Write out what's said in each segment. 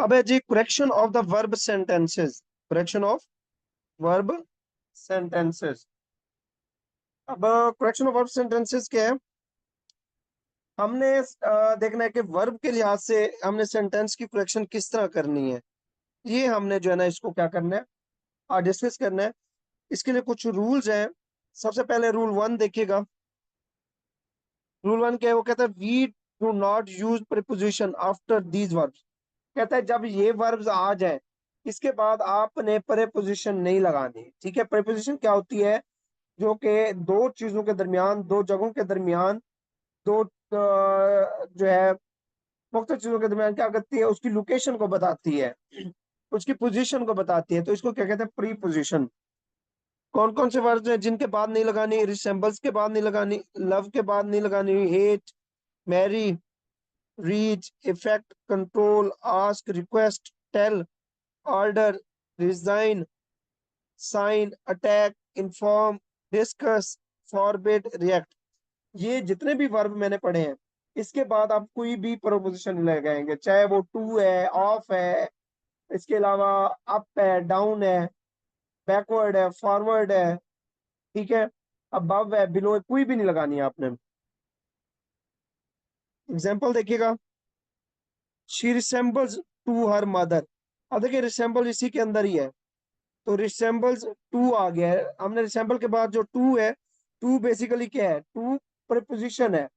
अब है जी correction of the verb sentences. Correction of verb sentences. अब करेक्शन ऑफ वर्ब सेंटेंसेस क्या है? हमने देखना है कि वर्ब के लिहाज से हमने सेंटेंस की करेक्शन किस तरह करनी है। ये हमने जो है ना इसको क्या करना है, आज डिस्कस करना है। इसके लिए कुछ रूल्स हैं। सबसे पहले रूल वन देखिएगा। रूल वन क्या है? वो कहता है we do not use preposition after these verbs. कहता है जब ये वर्ब्स आ जाए इसके बाद आपने प्रीपोजिशन नहीं लगानी। ठीक है, प्रीपोजिशन क्या होती है? जो कि दो चीजों के दरमियान, दो जगहों के दरमियान, दो जो है मुख्तलिफ चीजों के दरमियान क्या करती है, उसकी लोकेशन को बताती है, उसकी पोजीशन को बताती है। तो इसको क्या कहते हैं? Pre position. कौन कौन से वर्ड्स हैं जिनके बाद नहीं लगानी? रिसेंबल्स के बाद नहीं लगानी, लव के बाद नहीं लगानी, hate, marry, reach, affect, control, ask, request, tell, order, resign, sign, attack, inform, discuss, forbid, react. ये जितने भी वर्ब मैंने पढ़े हैं इसके बाद आप कोई भी प्रोपोजिशन लगाएंगे, चाहे वो टू है, ऑफ है, इसके अलावा अप है, डाउन है, बैकवर्ड है, फॉरवर्ड है, ठीक है, अबव है, बिलो है, कोई भी नहीं लगानी है आपने। एग्जाम्पल देखिएगा। She resembles to her mother. अब देखिए रिसेंबल इसी के अंदर ही है, तो रिसेंबल्स टू आ गया है। हमने रिसेंबल के बाद जो टू है, टू बेसिकली क्या है? टू प्रीपोजिशन है।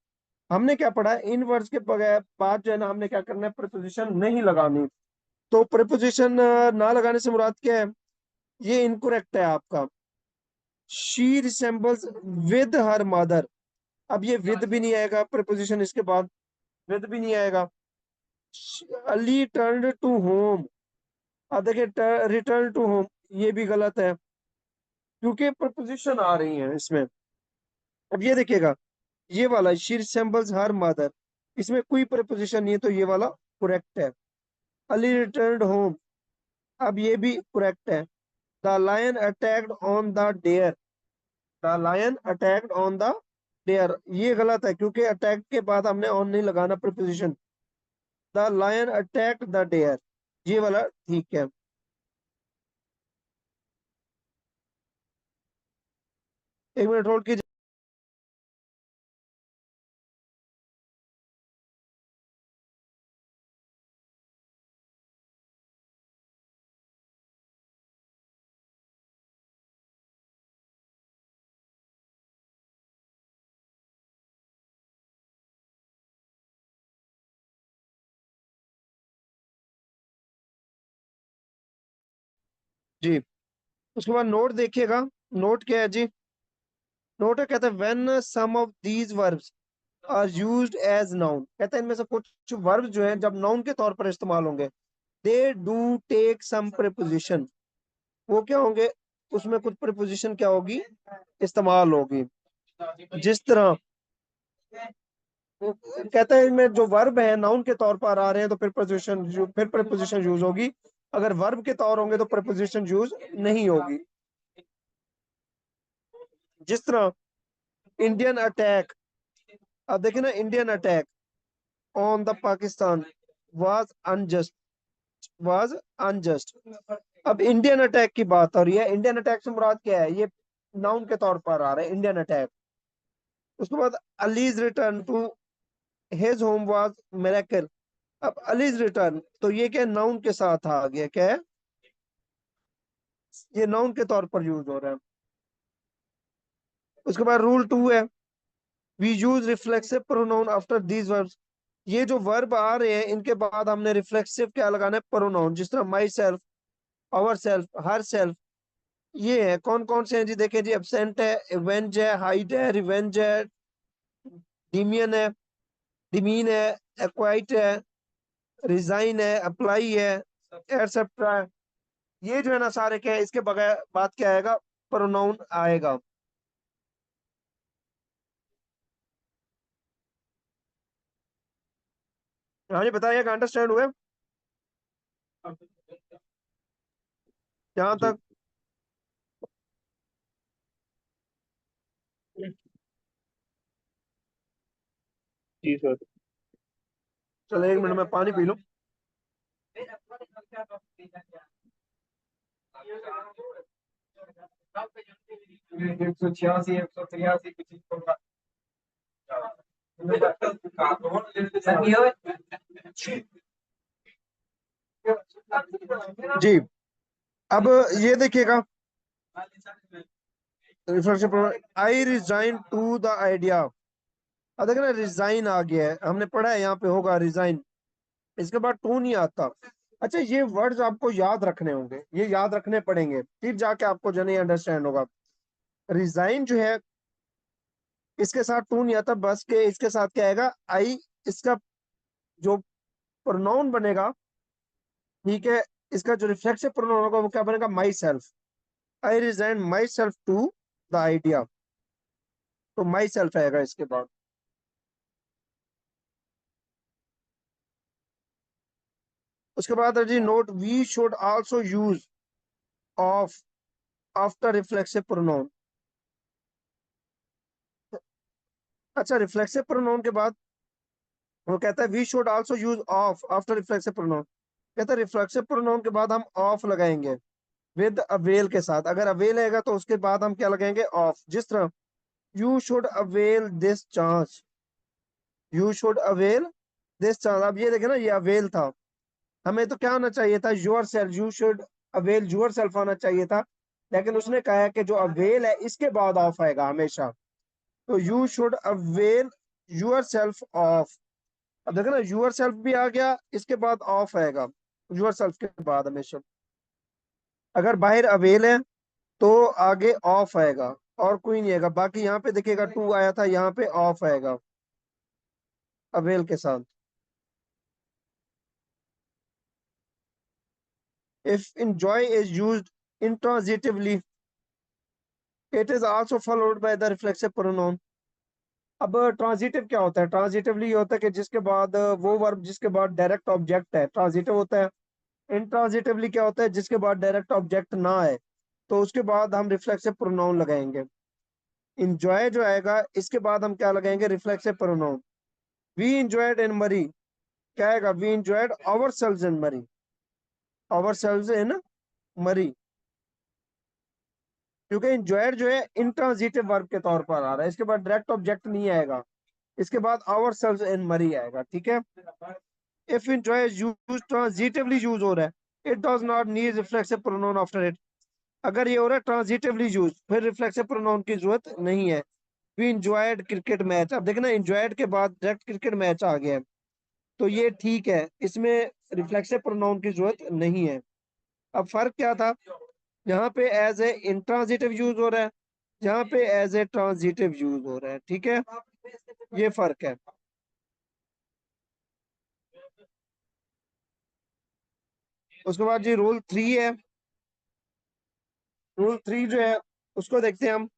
हमने क्या पढ़ा है? इन वर्ड्स के बगैर बाद जो है ना हमने क्या करना है? प्रीपोजिशन नहीं लगानी। तो प्रीपोजिशन ना लगाने से मुराद क्या है? ये इनकरेक्ट है आपका। She resembles with her mother. अब ये विद भी नहीं आएगा प्रीपोजिशन, इसके बाद विद भी नहीं आएगा। Ali turn to home. अब देखिए रिटर्न टू होम ये भी गलत है क्योंकि प्रपोजिशन आ रही है इसमें। अब ये देखिएगा, ये वाला शी रिसेंबल्स हर मदर, इसमें कोई प्रपोजिशन नहीं है तो ये वाला करेक्ट है। अली रिटर्न होम, अब ये भी करेक्ट है। The lion attacked on the deer. The lion attacked on the deer ये गलत है क्योंकि अटैक के बाद हमने ऑन नहीं लगाना preposition. The lion attacked the deer ये वाला ठीक है। एक मिनट होल्ड कीजिए। जी, उसके बाद नोट देखिएगा। नोट क्या है जी? नोट है, कहते हैं when some of these verbs are used as noun. कहते हैं इनमें से कुछ वर्ब जो है जब नाउन के तौर पर इस्तेमाल होंगे, they do take some preposition. वो क्या होंगे? उसमें कुछ प्रीपोजिशन क्या होगी? इस्तेमाल होगी। जिस तरह वो कहता है इनमें जो वर्ब है नाउन के तौर पर आ रहे हैं तो फिर प्रीपोजिशन यूज होगी। अगर वर्ब के तौर होंगे तो प्रीपोजिशन यूज नहीं होगी। जिस तरह इंडियन अटैक। अब देखिए ना, Indian attack on the Pakistan was unjust, was unjust. अब इंडियन अटैक की बात हो रही है। इंडियन अटैक से मुराद क्या है? ये नाउन के तौर पर आ रहा है इंडियन अटैक। उसके बाद Ali's return to his home was miracle. अब अलीज रिटर्न तो ये क्या नाउन के साथ आ गया, क्या है? ये नाउन के तौर पर यूज हो रहा है। उसके बाद रूल टू है we use reflexive pronoun after these verbs. ये जो वर्ब आ रहे हैं इनके बाद हमने रिफ्लेक्सिव क्या लगाना है? प्रोनाउन। जिस तरह myself, ourself, herself. ये है कौन कौन से हैं जी? देखें जी, एब्सेंट है, इवेंज है, हाइड है, रिवेंज है, डिमियन है, डिमीन है, एक्वाइट है, रिजाइन है, अप्लाई है, एटसेट्रा है। ये जो है ना सारे क्या है, इसके बगैर बात क्या आएगा? प्रोनाउन आएगा। हाँ जी बताइए, अंडरस्टैंड हुए यहाँ जी तक? जी सर। चलो एक मिनट में पानी पी लूं। 186 183 जी। अब ये देखिएगा, I resign to the idea. अब देखना रिजाइन आ गया है, हमने पढ़ा है यहाँ पे होगा रिजाइन, इसके बाद टू नहीं आता। अच्छा, ये वर्ड्स आपको याद रखने होंगे, ये याद रखने पड़ेंगे, फिर जाके आपको जो नहीं अंडरस्टैंड होगा। रिजाइन जो है, इसके साथ टू नहीं आता, बस के इसके साथ क्या आएगा, आई। इसका जो प्रोनाउन बनेगा, ठीक है, इसका जो रिफ्लेक्सिव प्रोनाउन होगा वो क्या बनेगा, myself. I resign myself to the idea, तो माई सेल्फ आएगा इसके बाद। उसके बाद है जी note, we should also use of after reflexive pronoun. अच्छा, रिफ्लेक्सिव प्रोनाउन के बाद वो कहता है we should also use of after reflexive pronoun. कहता है रिफ्लेक्सिव प्रोनाउन के बाद हम ऑफ लगाएंगे विद अवेल के साथ। अगर अवेल आएगा तो उसके बाद हम क्या लगाएंगे, ऑफ। जिस तरह you should avail this chance, you should avail this chance. अब ये देखे ना, ये अवेल था, हमें तो क्या होना चाहिए था, your self, you should avail your self होना चाहिए था। लेकिन उसने कहा है कि जो अवेल है इसके बाद ऑफ आएगा हमेशा, तो you should avail your self of. अब देखो ना, यूर सेल्फ भी आ गया, इसके बाद ऑफ आएगा यूर सेल्फ के बाद हमेशा। अगर बाहर अवेल है तो आगे ऑफ आएगा, और कोई नहीं आएगा। बाकी यहाँ पे देखिएगा टू आया था, यहाँ पे ऑफ आएगा अवेल के साथ। If enjoy is used intransitively, it is also followed by the reflexive pronoun। अब ट्रांजिटिव क्या होता है, ट्रांजिटिवली ये होता है कि जिसके बाद वो वर्ब जिसके बाद डायरेक्ट ऑब्जेक्ट है, ट्रांजिटिव होता है। इंट्रांजिटिवली क्या होता है, जिसके बाद डायरेक्ट ऑब्जेक्ट ना है, तो उसके बाद हम रिफ्लेक्सिव प्रोनाउन लगाएंगे। इंजॉय जो आएगा इसके बाद हम क्या लगाएंगे, रिफ्लेक्सिव प्रोनाउन। वी इंजॉयड इन मरी, क्या आएगा, वी इंजॉयड आवर सेल्व्स इन मरी, आवर सेल्व्स इन मरी। क्योंकि इंजॉयड जो है इंट्रांजिटिव वर्ब के तौर पर आ रहा है, इसके बाद डायरेक्ट ऑब्जेक्ट नहीं आएगा, इसके बाद आवर सेल्व्स इन मरी आएगा, ठीक है। If enjoy use transitively use हो रहा है, it does not need reflexive pronoun after it. अगर ये हो रहा है ट्रांजिटिवली यूज, फिर रिफ्लेक्सिव प्रोनाउन की जरूरत नहीं है। वी इंजॉयड क्रिकेट मैच, अब देखना इंजॉयड के बाद डायरेक्ट क्रिकेट मैच आ गया है, तो ये ठीक है, इसमें रिफ्लेक्सिव प्रोनाउन की जरूरत नहीं है। अब फर्क क्या था, यहाँ पे एज ए इंट्रांजिटिव यूज हो रहा है, यहाँ पे एज ए ट्रांजिटिव यूज हो रहा है, ठीक है, ये फर्क है। उसके बाद जी रूल थ्री है, रूल थ्री जो है उसको देखते हैं हम।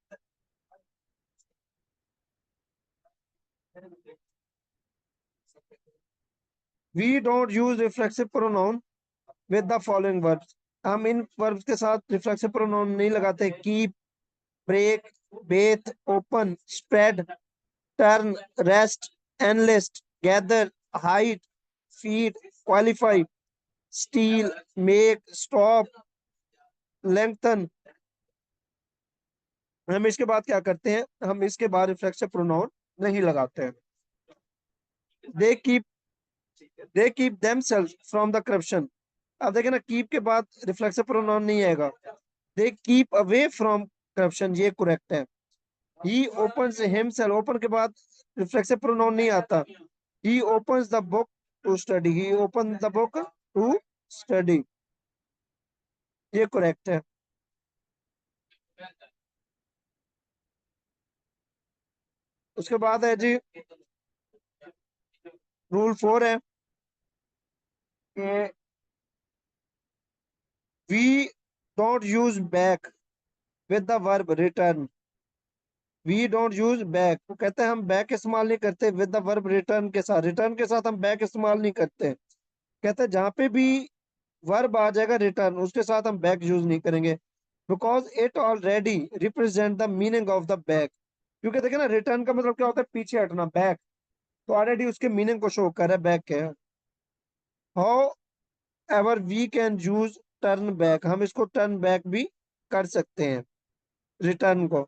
We don't use reflexive pronoun with the following verbs. हम इन वर्ब्स के साथ रिफ्लेक्सिव प्रोनाउन नहीं लगाते, keep, break, bathe, open, spread, turn, rest, enlist, gather, hide, feed, qualify, steal, make, stop, lengthen. हम इसके बाद क्या करते हैं, हम इसके बाद रिफ्लेक्सिव प्रोनाउन नहीं लगाते हैं। They keep, they keep themselves from the corruption. अब देखें ना, कीप के बाद रिफ्लेक्सिव प्रोनाउन नहीं आएगा, they keep away from corruption, ये करेक्ट है। ही ओपन्स हिमसेल्फ, ओपन के बाद रिफ्लेक्सिव प्रोनाउन नहीं आता। He opens the book to study, he open the book to study, ये करेक्ट है। उसके बाद है जी रूल फोर है कि we don't use back with the verb return. We don't use back, वो कहते हैं हम बैक इस्तेमाल नहीं करते विद द वर्ब रिटर्न के साथ, रिटर्न के साथ हम बैक इस्तेमाल नहीं करते। कहते हैं जहां पे भी वर्ब आ जाएगा रिटर्न, उसके साथ हम बैक यूज नहीं करेंगे, because it already represent the meaning of the back. क्योंकि देखिए ना, रिटर्न का मतलब क्या होता है, पीछे हटना, बैक, तो ऑलरेडी उसके मीनिंग को शो कर रहा है बैक के। However we can use turn back, हम इसको टर्न बैक भी कर सकते हैं, रिटर्न को।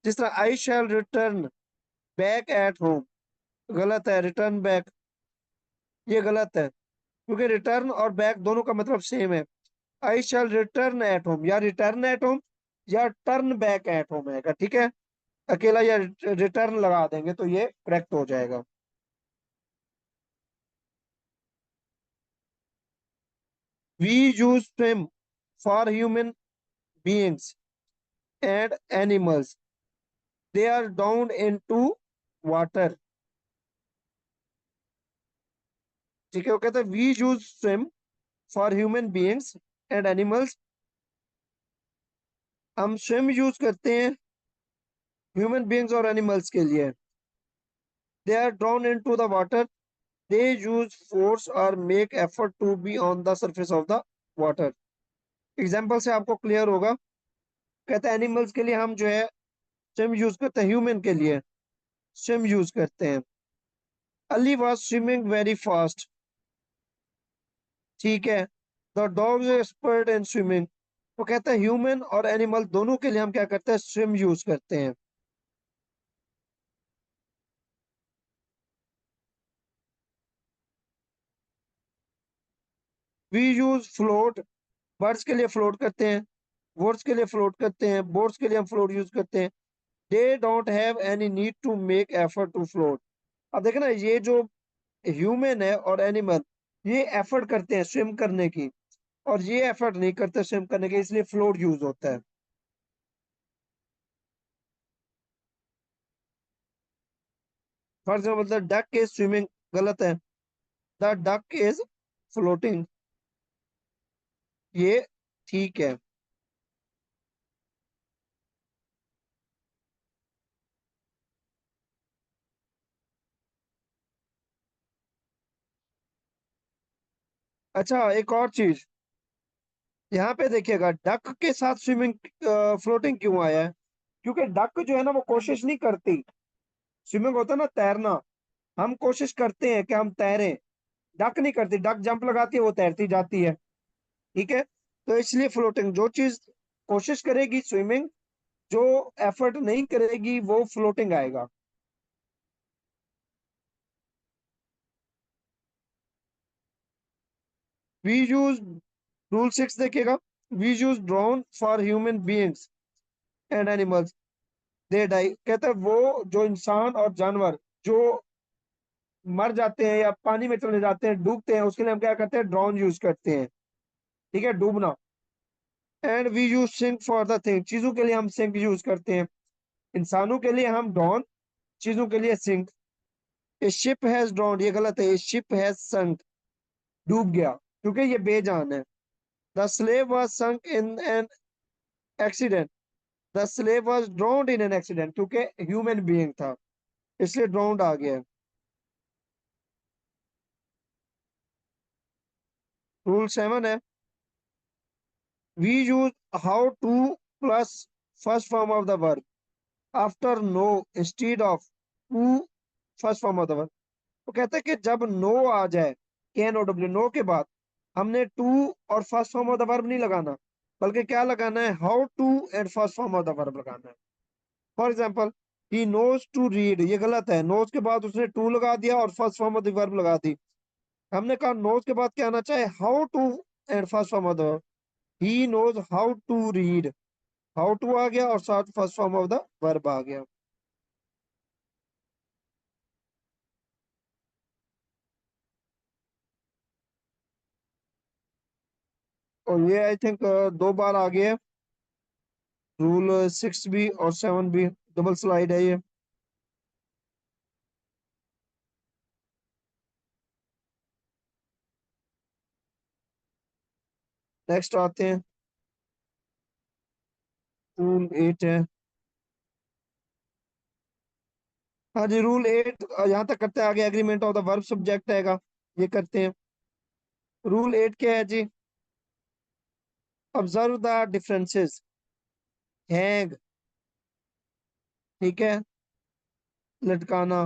जिस तरह आई शैल रिटर्न बैक एट होम, गलत है, रिटर्न बैक ये गलत है, क्योंकि रिटर्न और बैक दोनों का मतलब सेम है। आई शैल रिटर्न एट होम, या रिटर्न एट होम या टर्न बैक एट होम है, ठीक है। अकेला या रिटर्न लगा देंगे तो ये करेक्ट हो जाएगा। We use swim for human beings and animals, they are down into water. ठीक है, वो कहते हैं we use swim for human beings and animals, हम स्विम यूज करते हैं ह्यूमन बीइंग्स और एनिमल्स के लिए। They are drawn into the water, they use force और make effort to be on the surface of the water. Example से आपको clear होगा। कहते हैं एनिमल्स के लिए हम जो है स्विम यूज करते हैं, ह्यूमन के लिए स्विम यूज करते हैं। Ali was swimming very fast, ठीक है। The dog is expert in swimming, वो कहता है ह्यूमन और एनिमल दोनों के लिए हम क्या करते हैं, स्विम यूज करते हैं। वी यूज फ्लोट, बर्ड्स के लिए फ्लोट करते हैं, वर्ड्स के लिए फ्लोट करते हैं, बोट्स के लिए हम फ्लोट यूज करते हैं। They don't have any need to make effort to float. अब देखे ना, ये जो ह्यूमन है और एनिमल, ये एफर्ट करते हैं स्विम करने की, और ये एफर्ट नहीं करते स्विम करने की, इसलिए फ्लोट यूज होता है। For example the duck is swimming, गलत है, द डक इज फ्लोटिंग, ये ठीक है। अच्छा, एक और चीज यहाँ पे देखिएगा, डक के साथ स्विमिंग फ्लोटिंग क्यों आया है? क्योंकि डक जो है ना वो कोशिश नहीं करती, स्विमिंग होता है ना तैरना, हम कोशिश करते हैं कि हम तैरें, डक नहीं करती, डक जंप लगाती है वो तैरती जाती है, ठीक है। तो इसलिए फ्लोटिंग, जो चीज कोशिश करेगी स्विमिंग, जो एफर्ट नहीं करेगी वो फ्लोटिंग आएगा। वी यूज, रूल 6 देखिएगा, we use drown for human beings and animals, they die, कहते हैं वो जो इंसान और जानवर जो मर जाते हैं या पानी में चले जाते हैं, डूबते हैं, उसके लिए हम क्या करते हैं, ड्रोन यूज करते हैं, ठीक है, डूबना। And we use sink for the thing, चीजों के लिए हम सिंक यूज करते हैं, इंसानों के लिए हम ड्रोन, चीजों के लिए sink. A ship has drown, ये गलत है, ए शिप हैज संक, डूब गया, क्योंकि ये बेजान है। The slave was sunk in an accident, the slave was drowned in an accident, क्योंकि ह्यूमन बीइंग था, इसलिए ड्रोन्ड आ गया। रूल 7 है, we use how to plus first form of the verb after know instead of to first form of the verb. तो कहते हैं कि जब नो आ जाए, के एन ओ डब्ल्यू, नो के बाद हमने टू और first form of the verb नहीं लगाना, बल्कि क्या लगाना है, how to and first form of the verb लगाना है। For example, he knows to read, ये गलत है, नोज के बाद उसने टू लगा दिया और first form of the verb लगा दी। हमने कहा नोज के बाद क्या आना चाहिए, how to and first form of the verb, he knows how to read, how to आ गया और साथ first form of the verb आ गया। और ये आई थिंक 2 बार आ गया, रूल 6 भी और 7 भी, डबल स्लाइड है ये। नेक्स्ट आते हैं, रूल 8 है। हाँ जी, रूल 8 यहाँ तक करते हैं, आगे agreement of the verb subject आएगा, ये करते हैं। रूल 8 क्या है जी, ऑब्जर्व द डिफरेंसेस, हैंग, ठीक है, लटकाना,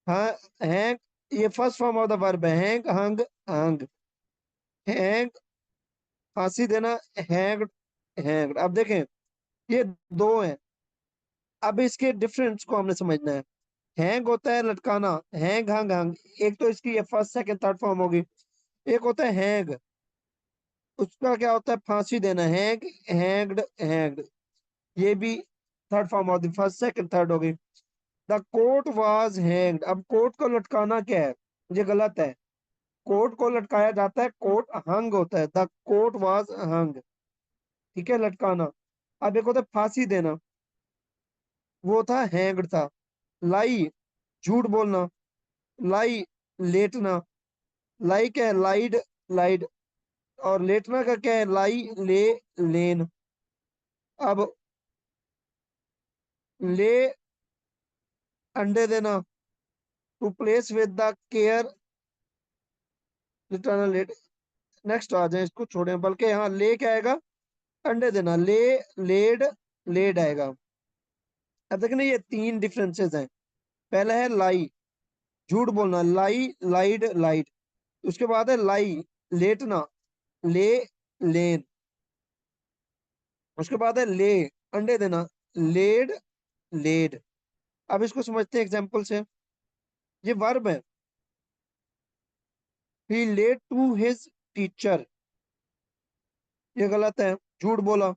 हाँ, हैंग, ये first form of the verb है, हैंग, हंग, हंग, हैंग, फांसी देना, हैंग्ड, हैंग्ड। अब देखें ये दो हैं। अब इसके डिफरेंस को हमने समझना है। हैंग होता है लटकाना, हैंग हंग हंग, एक तो इसकी ये फर्स्ट सेकंड थर्ड फॉर्म होगी। एक होता है हैंग, उसका क्या होता है, फांसी देना, हैंग, हैंग्ड, हैंग्ड। ये भी थर्ड फॉर्म होगी, फर्स्ट सेकंड थर्ड होगी। The court was hanged. अब कोर्ट को लटकाना क्या है, ये गलत है। कोर्ट को लटकाया जाता है, कोर्ट हंग होता है, द कोर्ट वाज हंग। ठीक है, लटकाना। अब एक होता है फांसी देना, वो था हैंग्ड था। लाई, झूठ बोलना, लाई, लेटना। लाई क्या है, लाइड, लाइड। और लेटना का क्या है, लाई, ले, लेन। अब ले, अंडे देना, to place with the care, return late. Next आ जाए, इसको छोड़ें, बल्कि यहाँ ले क्या आएगा, अंडे देना, ले, लेड, लेड आएगा। अब देखना ये तीन डिफरेंसेस हैं। पहला है लाई, झूठ बोलना, लाई, लाइड, लाइड। उसके बाद है लाई, लेटना, ले, लेन। उसके बाद है ले, अंडे देना, लेड, लेड। अब इसको समझते हैं एग्जांपल से। ये वर्ब है, he laid to his teacher, ये गलत है, झूठ बोला।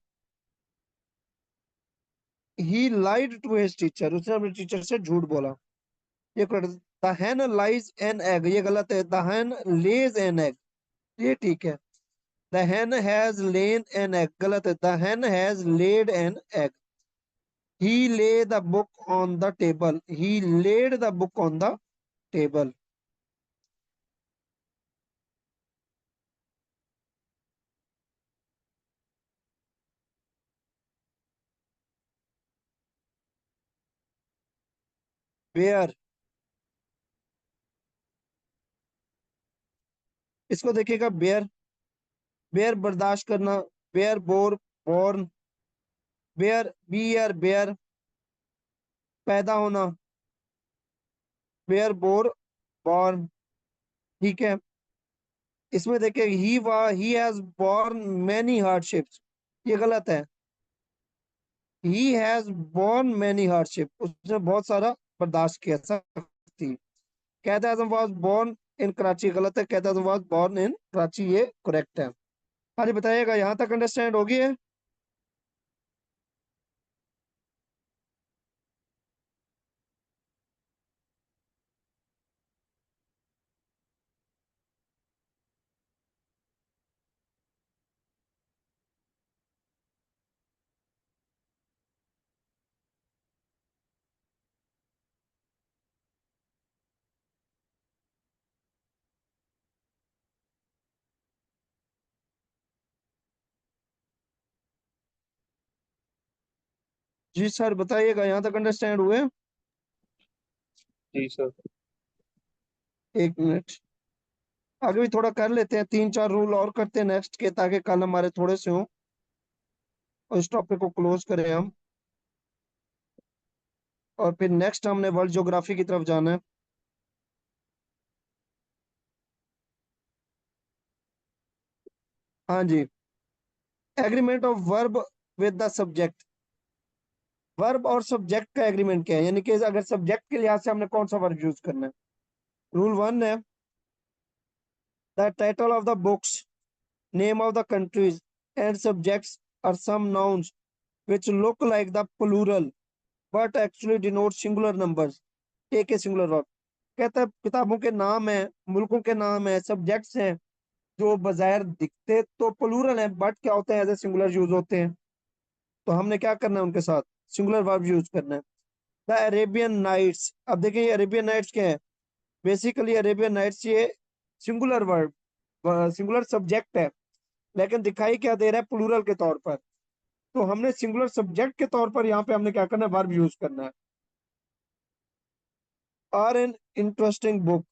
He lied to his teacher, उसने अपने टीचर से झूठ बोला, ये correct. The hen lies an egg, ये गलत है, the hen lays an egg, ये ठीक है। The hen has lain an egg, गलत है, the hen has laid an egg. he lay the book on the table, he laid the book on the table। Bear, इसको देखिएगा, bear, bear बर्दाश्त करना, bear bore, borne, bear, bear, bear पैदा होना, bear bore, born. ठीक है, इसमें देखिए he has born many hardships, ये गलत है। He has born many hardship, उसने बहुत सारा बर्दाश्त किया, सख्ती। Quaid Azam was born in Karachi, गलत है, Quaid Azam was born in Karachi, ये करेक्ट है। हाँ जी, बताइएगा, यहाँ तक अंडरस्टैंड होगी है। जी सर, बताइएगा, यहाँ तक अंडरस्टैंड हुए। जी सर। एक मिनट, आगे भी थोड़ा कर लेते हैं, तीन चार रूल और करते हैं नेक्स्ट के, ताकि कल हमारे थोड़े से हों और इस टॉपिक को क्लोज करें हम। और फिर नेक्स्ट हमने वर्ल्ड ज्योग्राफी की तरफ जाना है। हाँ जी, agreement of verb with the subject. Verb और सब्जेक्ट का एग्रीमेंट क्या है, यानी कि अगर सब्जेक्ट के लिहाज से हमने कौन सा वर्ब यूज करना है। रूल वन है, the title of the books, name of the countries and subjects are some nouns which look like the plural but actually denote singular numbers। एक है सिंगुलर वर्ब। कहता है किताबों के नाम है, मुल्कों के नाम है, सब्जेक्ट्स हैं, जो बाज़ाहिर दिखते तो प्लूरल हैं, बट क्या होते हैं, एज ए सिंगुलर यूज होते हैं। तो हमने क्या करना है, उनके साथ सिंगुलर वर्ब यूज करना है। द अरेबियन नाइट्स, अब देखिए ये अरेबियन नाइट्स क्या है, बेसिकली अरेबियन नाइट्स ये सिंगुलर वर्ब, सिंगुलर सब्जेक्ट है, लेकिन दिखाई क्या दे रहा है, प्लूरल के तौर पर। तो हमने सिंगुलर सब्जेक्ट के तौर पर यहाँ पे हमने क्या करना है, वर्ब यूज करना है। आर एन इंटरेस्टिंग बुक,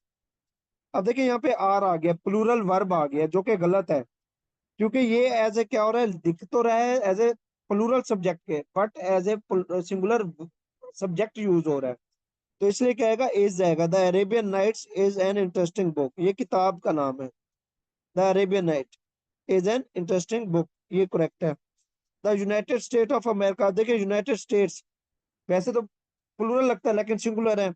अब देखिए यहाँ पे आर आ गया, प्लूरल वर्ब आ गया, जो कि गलत है, क्योंकि ये एज ए क्या हो रहा है, दिख तो रहा है एज ए प्लूरल सब्जेक्ट के, but as a singular subject use हो रहा है। तो इसलिए क्या आएगा, इज जाएगा, the Arabian nights is an interesting book, ये किताब का नाम है। The Arabian night is an interesting book, ये करेक्ट है। The United State of America, देखिए यूनाइटेड स्टेट्स वैसे तो प्लूरल लगता है लेकिन सिंगुलर है।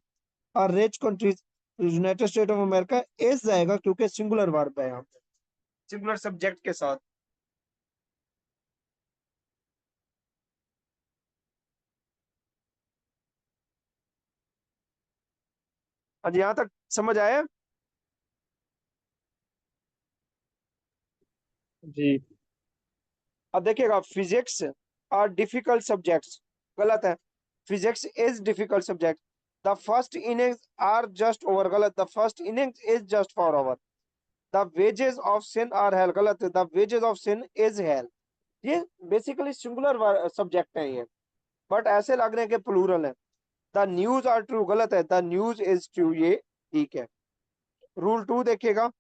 और rich countries, United State of America is जाएगा क्योंकि सिंगुलर वर्ब है यहाँ पे, सिंगुलर सब्जेक्ट के साथ। हाँ जी, यहाँ तक समझ आया। जी। अब देखिएगा, फिजिक्स आर डिफिकल्ट सब्जेक्ट्स, गलत है। Physics is difficult subject. The first innings are just over, गलत। The first innings is just for over. The wages of sin are hell, गलत है। The wages of sin is hell. ये basically singular subject है ये, but ऐसे लग रहे हैं कि प्लूरल है। द न्यूज आर ट्रू, गलत है। द न्यूज इज ट्रू, ये ठीक है। रूल 2 देखिएगा,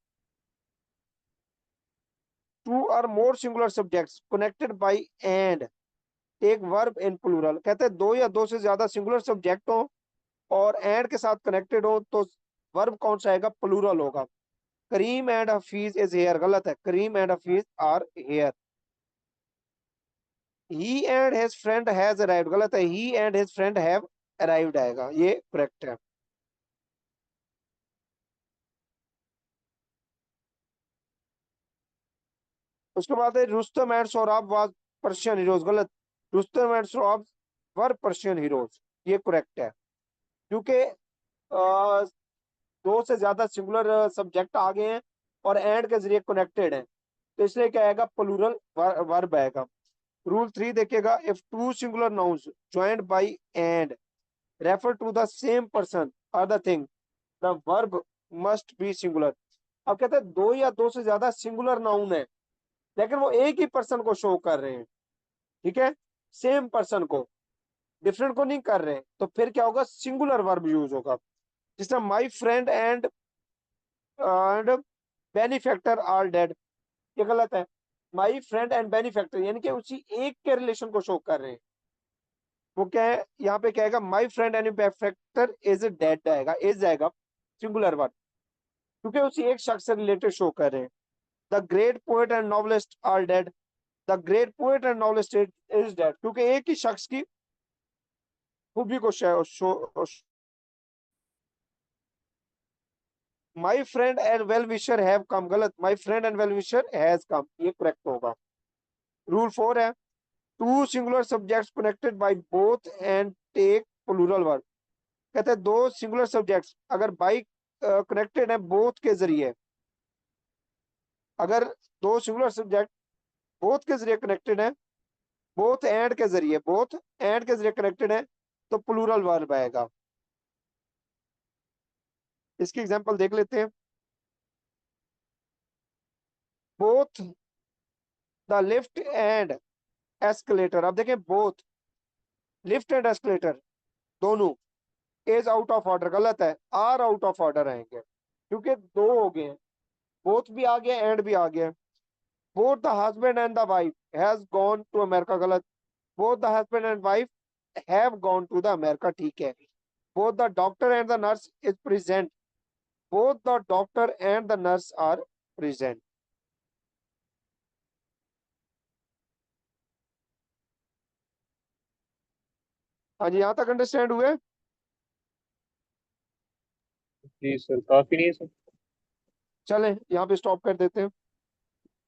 टू और more singular subjects connected by and take verb in plural. कहते हैं दो या दो से ज्यादा सिंगुलर सब्जेक्ट हो और एंड के साथ कनेक्टेड हो तो वर्ब कौन सा आएगा, प्लूरल होगा। Karim and Hafeez is here, गलत है। Karim and Hafeez are here. He and his friend has arrived, गलत है। He and his friend have arrived आएगा, ये करेक्ट है। उसके बाद है Rustam and Sohrab was Persian heroes, गलत। Rustam and Sohrab were Persian heroes, ये करेक्ट है। क्योंकि दो से ज्यादा सिंगुलर सब्जेक्ट आ गए हैं और एंड के जरिए कनेक्टेड है, तो इसलिए क्या आएगा, प्लूरल वर्ब आएगा। रूल 3 देखिएगा, if two singular nouns joined by and refer to the same person और the thing, the verb must be singular. अब कहते हैं दो या दो से ज्यादा सिंगुलर नाउन है लेकिन वो एक ही पर्सन को शो कर रहे हैं, ठीक है, सेम पर्सन को, डिफरेंट को नहीं कर रहे हैं, तो फिर क्या होगा, सिंगुलर वर्ब यूज होगा। जिस तरह my friend and benefactor are dead, ये गलत है। माई फ्रेंड एंड बेनिफैक्टर यानी कि उसी एक के रिलेशन को शो कर रहे हैं। वो क्या है, यहाँ पे क्या आएगा, माई friend and benefactor is dead आएगा, इज आएगा सिंगुलर वर्ब, क्योंकि उसी एक शख्स से रिलेटेड शो कर रहे हैं। The great poet and novelist are dead, the great poet and novelist is dead, क्योंकि एक ही शख्स की खूबी को show. My friend and well wisher have come, गलत। My friend and well wisher has come, ये करेक्ट होगा। रूल 4 है, two singular subjects connected by both and take plural verb. कहते हैं दो सिंगुलर सब्जेक्ट्स अगर बाई कनेक्टेड है both के जरिए, अगर दो सिंगुलर सब्जेक्ट बोथ के जरिए कनेक्टेड है, बोथ एंड के जरिए कनेक्टेड है, तो प्लूरल वर्ब आएगा। इसकी एग्जांपल देख लेते हैं। Both the lift and escalator, अब देखें बोथ लिफ्ट एंड एस्केलेटर दोनों इज आउट ऑफ ऑर्डर, गलत है। आर आउट ऑफ ऑर्डर आएंगे क्योंकि दो हो गए हैं, बोथ भी आ गया एंड भी आ गया। Both the husband and the wife has gone to America, गलत। Both the husband and wife have gone to the America, ठीक है। Both the doctor and the nurse is present, both the doctor and the nurse are present. हाँ जी, यहाँ तक understand हुए। जी sir, काफी नहीं है सर। चलें यहाँ पे स्टॉप कर देते हैं।